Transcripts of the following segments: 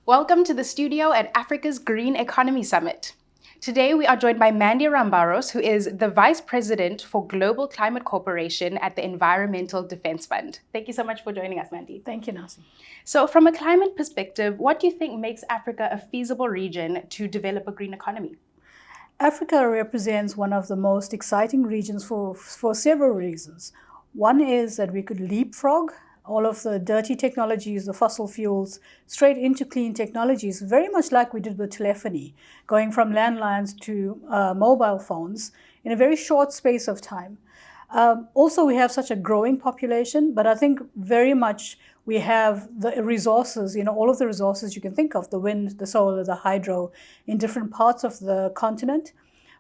Welcome to the studio at Africa's Green Economy Summit. Today we are joined by Mandy Rambharos, who is the Vice President for Global Climate Cooperation at the Environmental Defense Fund. Thank you so much for joining us, Mandy. Thank you, Nasi. So from a climate perspective, what do you think makes Africa a feasible region to develop a green economy? Africa represents one of the most exciting regions for several reasons. One is that we could leapfrog all of the dirty technologies, the fossil fuels, straight into clean technologies, very much like we did with telephony, going from landlines to mobile phones in a very short space of time. Also, we have such a growing population, but I think very much we have the resources, all of the resources you can think of, the wind, the solar, the hydro, in different parts of the continent.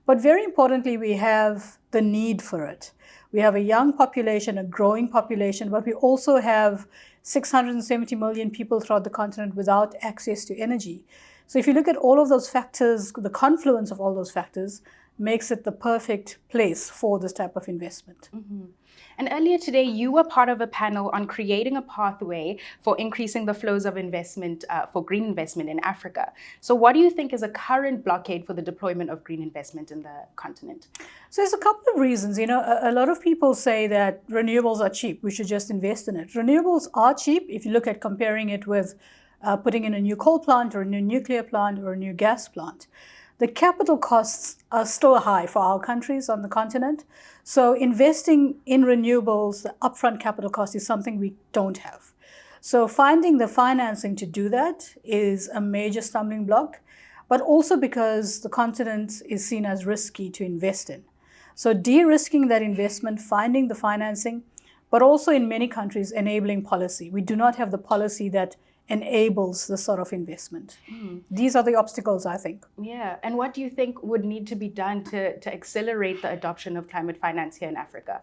But very importantly, we have the need for it. We have a young population, a growing population, but we also have 670 million people throughout the continent without access to energy. So if you look at all of those factors, the confluence of all those factors makes it the perfect place for this type of investment. Mm-hmm. And earlier today, you were part of a panel on creating a pathway for increasing the flows of investment for green investment in Africa. So what do you think is a current blockade for the deployment of green investment in the continent? So there's a couple of reasons. A lot of people say that renewables are cheap. We should just invest in it. Renewables are cheap if you look at comparing it with putting in a new coal plant or a new nuclear plant or a new gas plant. The capital costs are still high for our countries on the continent. So investing in renewables, the upfront capital cost is something we don't have. So finding the financing to do that is a major stumbling block, but also because the continent is seen as risky to invest in. So de-risking that investment, finding the financing, but also in many countries enabling policy. We do not have the policy that enables this sort of investment. These are the obstacles, I think. Yeah, and what do you think would need to be done to accelerate the adoption of climate finance here in Africa?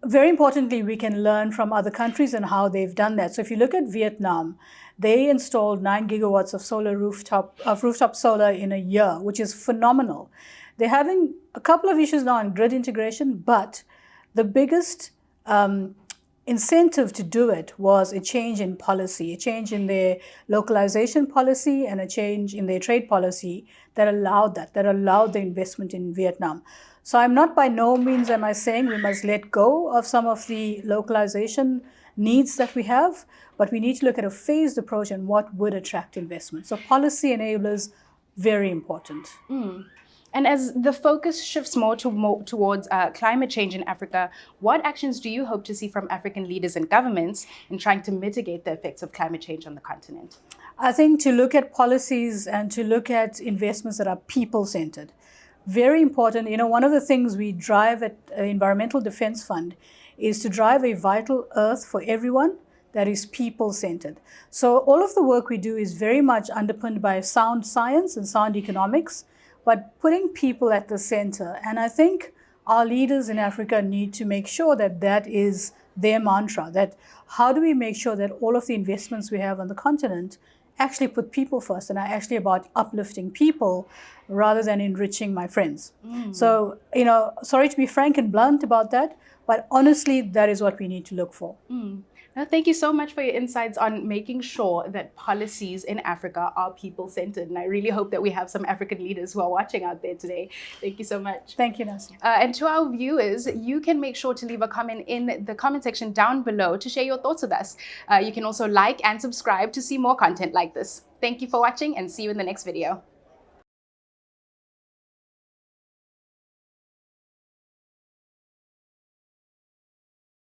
Very importantly, we can learn from other countries and how they've done that. So if you look at Vietnam, they installed 9 gigawatts of rooftop solar in a year, which is phenomenal. They're having a couple of issues now on grid integration, but the biggest incentive to do it was a change in policy, a change in their localization policy and a change in their trade policy that allowed the investment in Vietnam. So I'm not, by no means am I saying we must let go of some of the localization needs that we have, but we need to look at a phased approach and what would attract investment. So policy enablers, very important. And as the focus shifts more towards climate change in Africa, what actions do you hope to see from African leaders and governments in trying to mitigate the effects of climate change on the continent? I think to look at policies and to look at investments that are people-centered. Very important. One of the things we drive at Environmental Defense Fund is to drive a vital earth for everyone that is people-centered. So all of the work we do is very much underpinned by sound science and sound economics, but putting people at the center. And I think our leaders in Africa need to make sure that that is their mantra, that how do we make sure that all of the investments we have on the continent actually put people first and are actually about uplifting people rather than enriching my friends. So, sorry to be frank and blunt about that, but honestly, that is what we need to look for. Now, thank you so much for your insights on making sure that policies in Africa are people-centered. And I really hope that we have some African leaders who are watching out there today. Thank you so much. Thank you, Nasi. And to our viewers, you can make sure to leave a comment in the comment section down below to share your thoughts with us. You can also like and subscribe to see more content like this. Thank you for watching and see you in the next video.